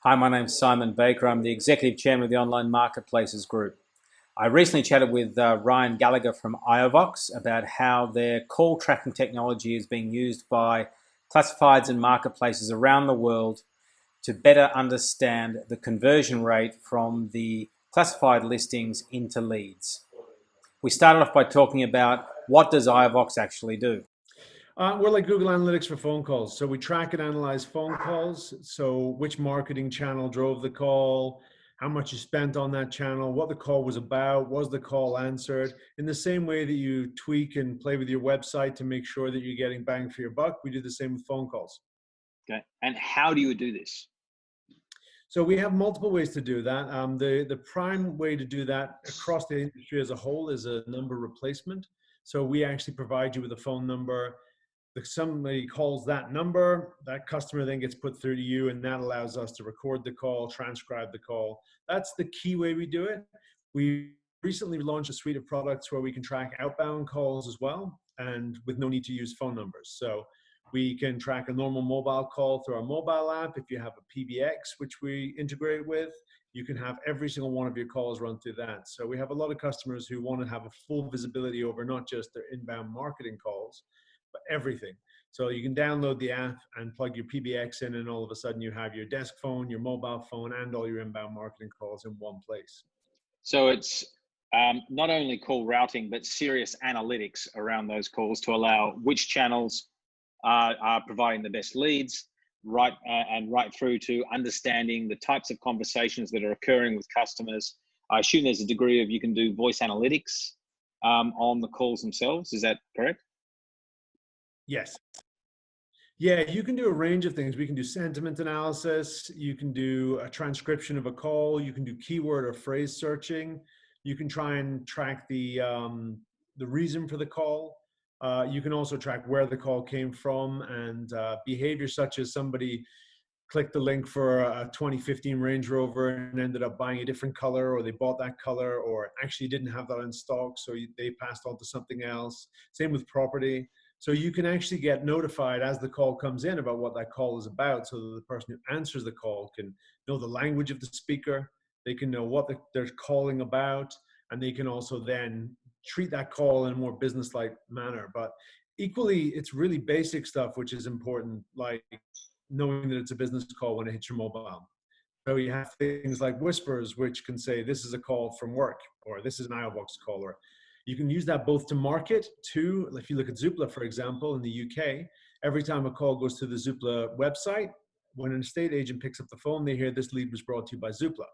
Hi, my name's Simon Baker. I'm the Executive Chairman of the Online Marketplaces Group. I recently chatted with Ryan Gallagher from IOVOX about how their call tracking technology is being used by classifieds and marketplaces around the world to better understand the conversion rate from the classified listings into leads. We started off by talking about what does IOVOX actually do. We're like Google Analytics for phone calls. So we track and analyze phone calls. So which marketing channel drove the call, how much you spent on that channel, what the call was about, was the call answered? In the same way that you tweak and play with your website to make sure that you're getting bang for your buck, we do the same with phone calls. Okay. And how do you do this? So we have multiple ways to do that. The prime way to do that across the industry as a whole is a number replacement. So we actually provide you with a phone number. If somebody calls that number, that customer then gets put through to you, and that allows us to record the call, transcribe the call. That's the key way we do it. We recently launched a suite of products where we can track outbound calls as well, and with no need to use phone numbers. So we can track a normal mobile call through our mobile app. If you have a PBX, which we integrate with, you can have every single one of your calls run through that. So we have a lot of customers who want to have a full visibility over not just their inbound marketing calls, but everything. So you can download the app and plug your PBX in, and all of a sudden you have your desk phone, your mobile phone, and all your inbound marketing calls in one place. So it's not only call routing, but serious analytics around those calls to allow which channels are providing the best leads, right through to understanding the types of conversations that are occurring with customers. I assume there's a degree of you can do voice analytics on the calls themselves. Is that correct? Yes. Yeah, you can do a range of things. We can do sentiment analysis. You can do a transcription of a call. You can do keyword or phrase searching. You can try and track the reason for the call. You can also track where the call came from, and behavior such as somebody clicked the link for a 2015 Range Rover and ended up buying a different color, or they bought that color, or actually didn't have that in stock, so they passed on to something else. Same with property. So you can actually get notified as the call comes in about what that call is about, so that the person who answers the call can know the language of the speaker, they can know what they're calling about, and they can also then treat that call in a more business-like manner. But equally, it's really basic stuff which is important, like knowing that it's a business call when it hits your mobile. So you have things like whispers, which can say, this is a call from work, or this is an IOVOX call, or you can use that both to market to, if you look at Zoopla, for example, in the UK, every time a call goes to the Zoopla website, when an estate agent picks up the phone, they hear this lead was brought to you by Zoopla.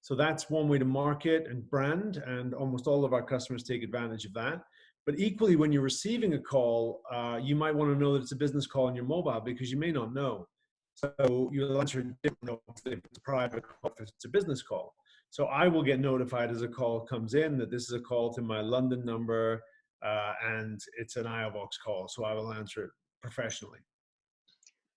So that's one way to market and brand, and almost all of our customers take advantage of that. But equally, when you're receiving a call, you might want to know that it's a business call on your mobile, because you may not know. So you'll answer different if it's a private call, if it's a business call. So I will get notified as a call comes in that this is a call to my London number, and it's an IOVOX call. So I will answer it professionally.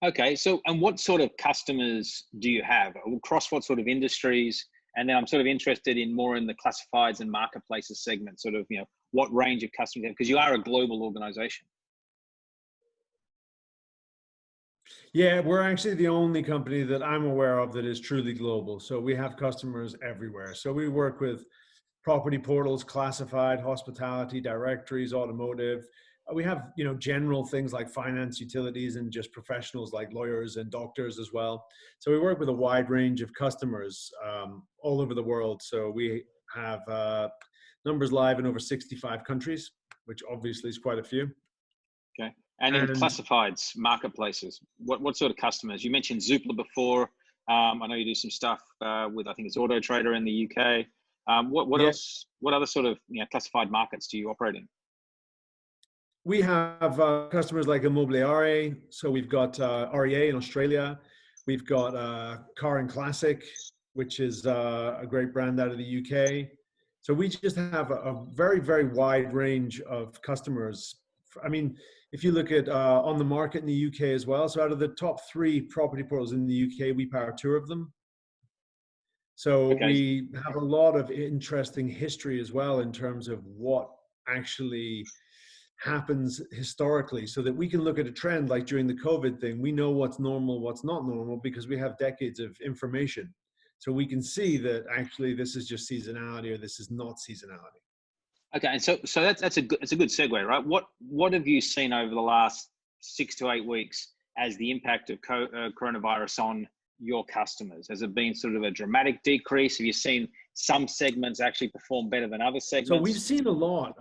Okay. So, and what sort of customers do you have? Across what sort of industries? And then I'm sort of interested in more in the classifieds and marketplaces segment, sort of, what range of customers you have, because you are a global organization. Yeah, we're actually the only company that I'm aware of that is truly global. So we have customers everywhere. So we work with property portals, classified, hospitality, directories, automotive. We have, general things like finance, utilities, and just professionals like lawyers and doctors as well. So we work with a wide range of customers all over the world. So we have numbers live in over 65 countries, which obviously is quite a few. Okay. And in classifieds, marketplaces, what sort of customers? You mentioned Zoopla before. I know you do some stuff with, I think it's Auto Trader in the UK. What else? What other sort of classified markets do you operate in? We have customers like Immobiliare. So we've got REA in Australia. We've got Car and Classic, which is a great brand out of the UK. So we just have a very, very wide range of customers. I mean, if you look at on the market in the UK as well, so out of the top 3 property portals in the UK, we power 2 of them. So Okay. we have a lot of interesting history as well in terms of what actually happens historically, so that we can look at a trend like during the COVID thing. We know what's normal, what's not normal, because we have decades of information. So we can see that actually this is just seasonality or this is not seasonality. Okay, and so that's a good segue, right? What have you seen over the last 6 to 8 weeks as the impact of coronavirus on your customers? Has it been sort of a dramatic decrease? Have you seen some segments actually perform better than other segments? So we've seen a lot.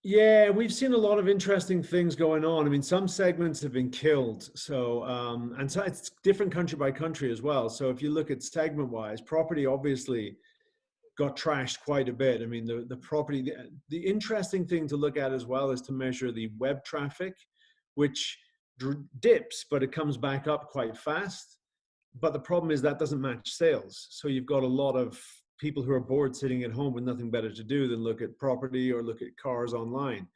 Yeah, we've seen a lot of interesting things going on. I mean, some segments have been killed. So, and so it's different country by country as well. So if you look at segment wise, property obviously got trashed quite a bit. I mean, the property, the interesting thing to look at as well is to measure the web traffic, which dips, but it comes back up quite fast. But the problem is that doesn't match sales. So you've got a lot of people who are bored sitting at home with nothing better to do than look at property or look at cars online.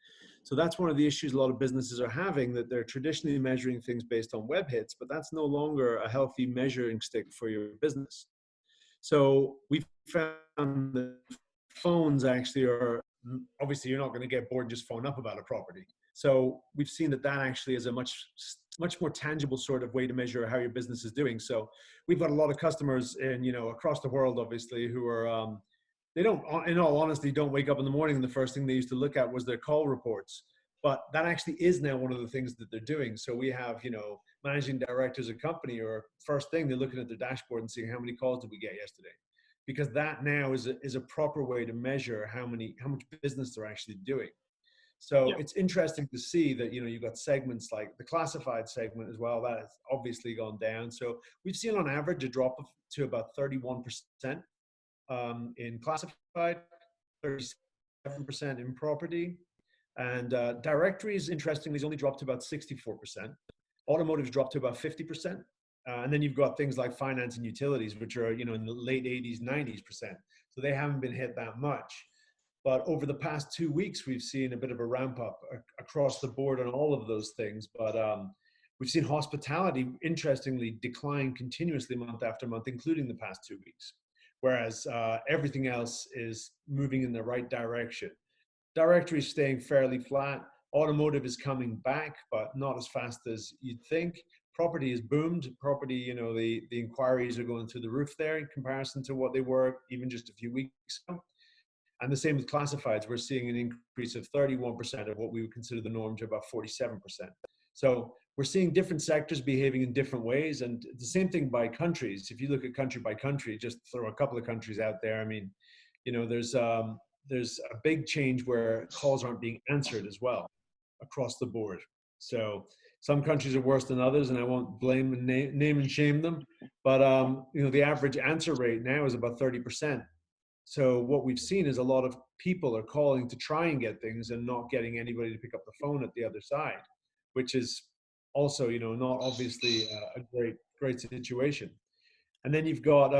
So that's one of the issues a lot of businesses are having, that they're traditionally measuring things based on web hits, but that's no longer a healthy measuring stick for your business. So we've found that phones actually are, obviously you're not going to get bored and just phone up about a property. So we've seen that actually is a much more tangible sort of way to measure how your business is doing. So we've got a lot of customers across the world, obviously, who are, they don't, in all honesty, don't wake up in the morning and the first thing they used to look at was their call reports. But that actually is now one of the things that they're doing. So we have, managing directors of company, or first thing they're looking at their dashboard and seeing how many calls did we get yesterday, because that now is a proper way to measure how much business they're actually doing. So yeah, it's interesting to see that, you've got segments like the classified segment as well, that has obviously gone down. So we've seen on average a drop to about 31% in classified, 37% in property. And directories, interestingly, has only dropped to about 64%. Automotive's dropped to about 50%. And then you've got things like finance and utilities, which are, in the late 80s, 90%. So they haven't been hit that much. But over the past 2 weeks, we've seen a bit of a ramp up across the board on all of those things. But we've seen hospitality, interestingly, decline continuously month after month, including the past 2 weeks. Whereas everything else is moving in the right direction. Directory is staying fairly flat. Automotive is coming back, but not as fast as you'd think. Property has boomed. Property, the inquiries are going through the roof there in comparison to what they were even just a few weeks ago. And the same with classifieds. We're seeing an increase of 31% of what we would consider the norm to about 47%. So we're seeing different sectors behaving in different ways. And the same thing by countries. If you look at country by country, just throw a couple of countries out there. I mean, there's a big change where calls aren't being answered as well across the board. So some countries are worse than others, and I won't blame and name and shame them. But the average answer rate now is about 30%. So what we've seen is a lot of people are calling to try and get things and not getting anybody to pick up the phone at the other side, which is also, not obviously a great situation. And then you've got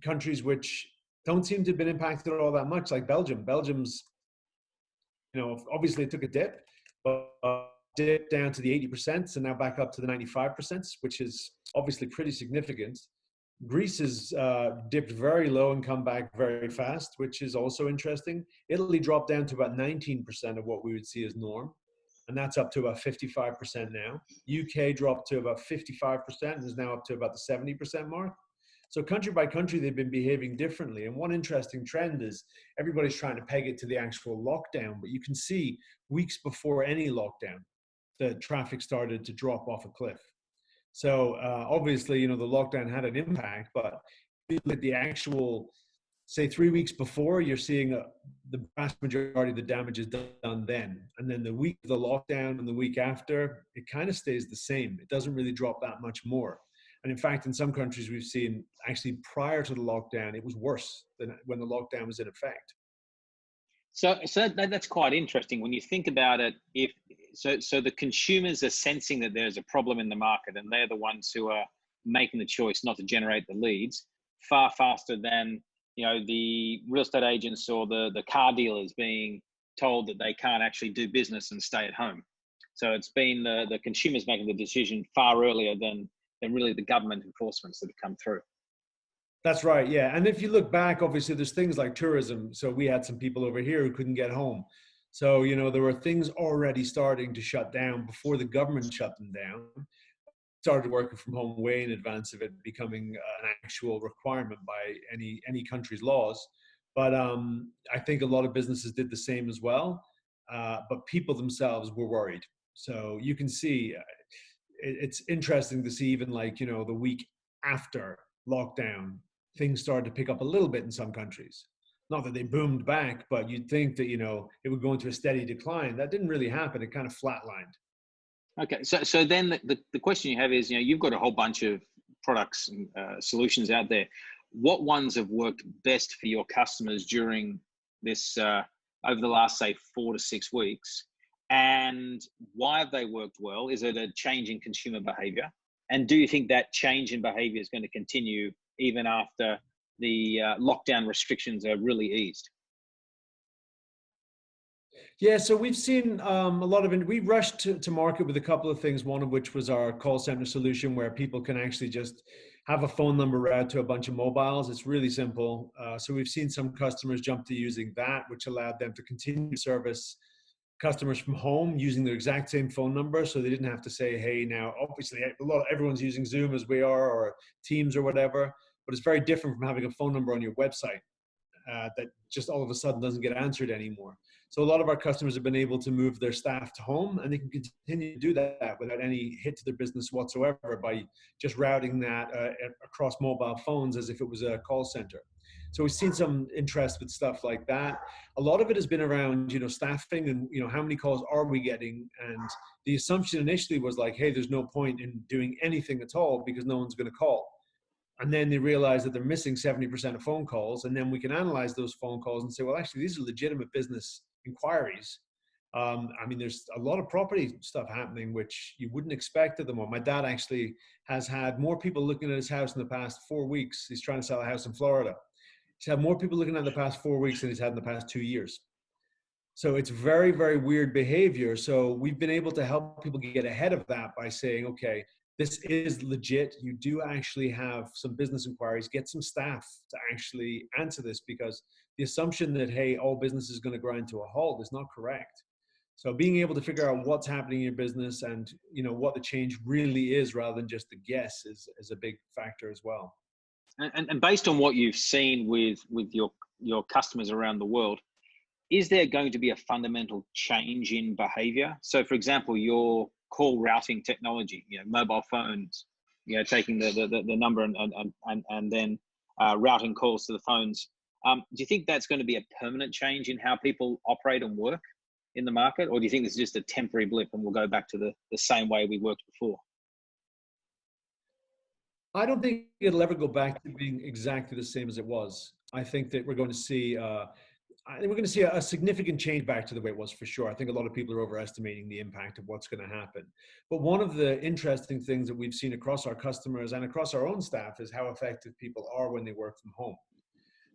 countries which don't seem to have been impacted all that much, like Belgium. Belgium's, obviously it took a dip, but dipped down to the 80% and now back up to the 95%, which is obviously pretty significant. Greece has dipped very low and come back very fast, which is also interesting. Italy dropped down to about 19% of what we would see as norm, and that's up to about 55% now. UK dropped to about 55% and is now up to about the 70% mark. So country by country, they've been behaving differently. And one interesting trend is everybody's trying to peg it to the actual lockdown, but you can see weeks before any lockdown, the traffic started to drop off a cliff. So obviously, the lockdown had an impact, but at the actual, say 3 weeks before, you're seeing the vast majority of the damage is done then. And then the week of the lockdown and the week after, it kind of stays the same. It doesn't really drop that much more. And in fact, in some countries we've seen actually prior to the lockdown, it was worse than when the lockdown was in effect. So that's quite interesting when you think about it. So the consumers are sensing that there's a problem in the market, and they're the ones who are making the choice not to generate the leads far faster than the real estate agents or the car dealers being told that they can't actually do business and stay at home. So it's been the consumers making the decision far earlier than really the government enforcements that have come through. That's right, yeah. And if you look back, obviously there's things like tourism. So we had some people over here who couldn't get home. So, you know, there were things already starting to shut down before the government shut them down. Started working from home way in advance of it becoming an actual requirement by any country's laws. But I think a lot of businesses did the same as well. But people themselves were worried. So you can see it's interesting to see even like, you know, the week after lockdown, things started to pick up a little bit in some countries. Not that they boomed back, but you'd think that, you know, it would go into a steady decline. That didn't really happen. It kind of flatlined. Okay, so then the question you have is, you know, you've got a whole bunch of products and solutions out there. What ones have worked best for your customers during this over the last, say, 4 to 6 weeks, and why have they worked well? Is it a change in consumer behavior, and do you think that change in behavior is going to continue even after the lockdown restrictions are really eased? Yeah, so we've seen a lot of it. We rushed to market with a couple of things, one of which was our call center solution where people can actually just have a phone number route to a bunch of mobiles. It's really simple. So we've seen some customers jump to using that, which allowed them to continue to service customers from home using their exact same phone number. So they didn't have to say, hey, now, obviously, everyone's using Zoom as we are or Teams or whatever, but it's very different from having a phone number on your website that just all of a sudden doesn't get answered anymore. So a lot of our customers have been able to move their staff to home, and they can continue to do that without any hit to their business whatsoever by just routing that across mobile phones as if it was a call center. So we've seen some interest with stuff like that. A lot of it has been around, you know, staffing and, you know, how many calls are we getting? And the assumption initially was like, hey, there's no point in doing anything at all because no one's going to call. And then they realize that they're missing 70% of phone calls. And then we can analyze those phone calls and say, well, actually, these are legitimate business inquiries. I mean, there's a lot of property stuff happening, which you wouldn't expect at the moment. My dad actually has had more people looking at his house in the past 4 weeks. He's trying to sell a house in Florida. He's had more people looking at the past 4 weeks than he's had in the past 2 years. So it's very, very weird behavior. So we've been able to help people get ahead of that by saying, okay, this is legit. You do actually have some business inquiries, get some staff to actually answer this, because the assumption that, hey, all business is going to grind to a halt is not correct. So being able to figure out what's happening in your business and, you know, what the change really is rather than just the guess is a big factor as well. And based on what you've seen with your customers around the world, is there going to be a fundamental change in behavior? So, for example, your call routing technology, you know, mobile phones, you know, taking the number and then routing calls to the phones. Do you think that's going to be a permanent change in how people operate and work in the market, or do you think this is just a temporary blip and we'll go back to the same way we worked before? I don't think it'll ever go back to being exactly the same as it was. I think that we're going to see a significant change back to the way it was, for sure. I think a lot of people are overestimating the impact of what's going to happen. But one of the interesting things that we've seen across our customers and across our own staff is how effective people are when they work from home.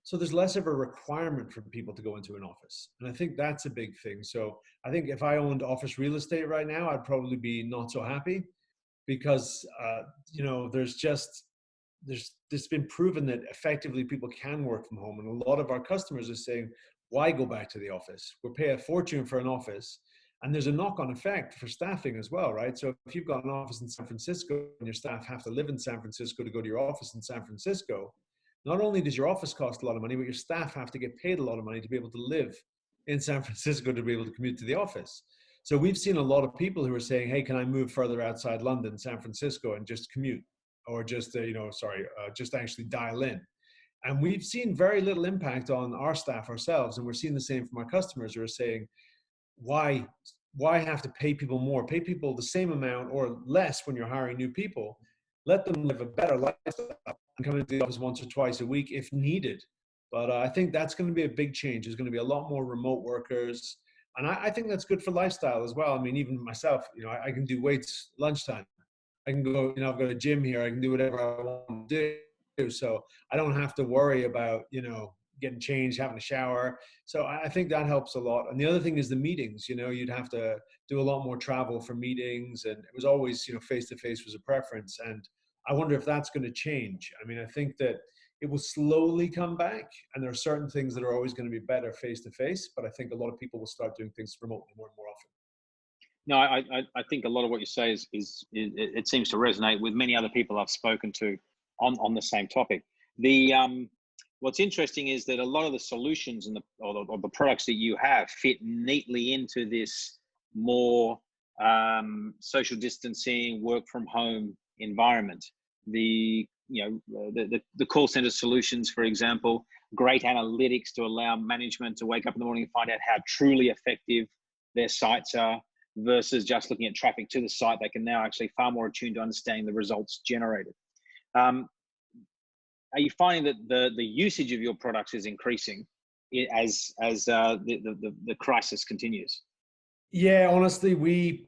So there's less of a requirement for people to go into an office. And I think that's a big thing. So I think if I owned office real estate right now, I'd probably be not so happy because, you know, there's been proven that effectively people can work from home. And a lot of our customers are saying, why go back to the office? We'll pay a fortune for an office. And there's a knock-on effect for staffing as well, right? So if you've got an office in San Francisco and your staff have to live in San Francisco to go to your office in San Francisco, not only does your office cost a lot of money, but your staff have to get paid a lot of money to be able to live in San Francisco to be able to commute to the office. So we've seen a lot of people who are saying, hey, can I move further outside London, San Francisco, and just commute? Or just, just actually dial in. And we've seen very little impact on our staff ourselves. And we're seeing the same from our customers who are saying, why have to pay people more? Pay people the same amount or less when you're hiring new people. Let them live a better lifestyle and come into the office once or twice a week if needed. But I think that's going to be a big change. There's going to be a lot more remote workers. And I think that's good for lifestyle as well. I mean, even myself, you know, I can do weights lunchtime. I can go, you know, I've got a gym here. I can do whatever I want to do. So I don't have to worry about, you know, getting changed, having a shower. So I think that helps a lot. And the other thing is the meetings. You know, you'd have to do a lot more travel for meetings. And it was always, you know, face-to-face was a preference. And I wonder if that's going to change. I mean, I think that It will slowly come back, and there are certain things that are always going to be better face to face. But I think a lot of people will start doing things remotely more and more often. No, I think a lot of what you say is it seems to resonate with many other people I've spoken to on the same topic. The what's interesting is that a lot of the solutions and the products that you have fit neatly into this more social distancing, work from home environment. The call center solutions, for example, great analytics to allow management to wake up in the morning and find out how truly effective their sites are versus just looking at traffic to the site. They can now actually far more attuned to understanding the results generated. Are you finding that the usage of your products is increasing as the crisis continues? Yeah, honestly, we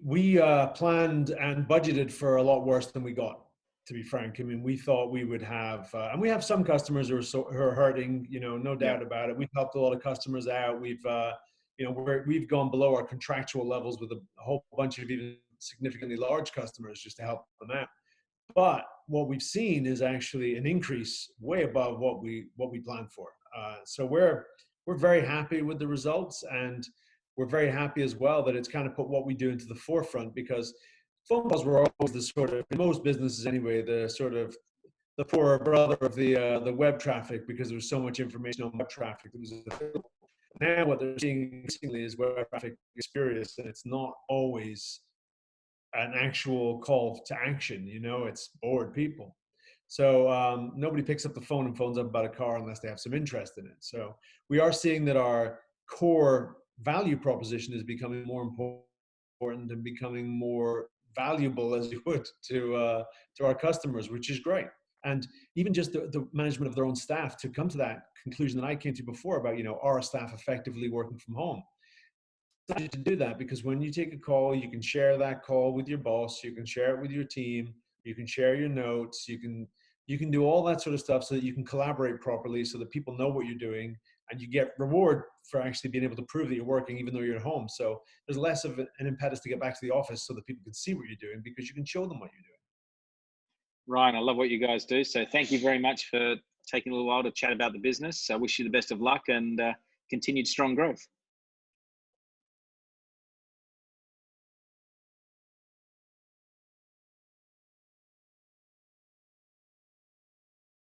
planned and budgeted for a lot worse than we got, to be frank. I mean, we thought we would have, and we have some customers who are hurting, no doubt about it. We've helped a lot of customers out. We've gone below our contractual levels with a whole bunch of even significantly large customers just to help them out. But what we've seen is actually an increase way above what we planned for. So we're very happy with the results, and we're very happy as well that it's kind of put what we do into the forefront, because phone calls were always the sort of, in most businesses anyway, the sort of the poorer brother of the web traffic, because there was so much information on web traffic that was available. Now what they're seeing increasingly is web traffic experience, and it's not always an actual call to action. It's bored people. So nobody picks up the phone and phones up about a car unless they have some interest in it. So we are seeing that our core value proposition is becoming more important and becoming more valuable, as you would, to our customers, which is great. And even just the management of their own staff to come to that conclusion that I came to before about, are our staff effectively working from home? To do that, because when you take a call, you can share that call with your boss, you can share it with your team, you can share your notes, you can do all that sort of stuff so that you can collaborate properly, so that people know what you're doing, and you get reward for actually being able to prove that you're working even though you're at home. So there's less of an impetus to get back to the office so that people can see what you're doing, because you can show them what you're doing. Ryan, I love what you guys do. So thank you very much for taking a little while to chat about the business. I wish you the best of luck and continued strong growth.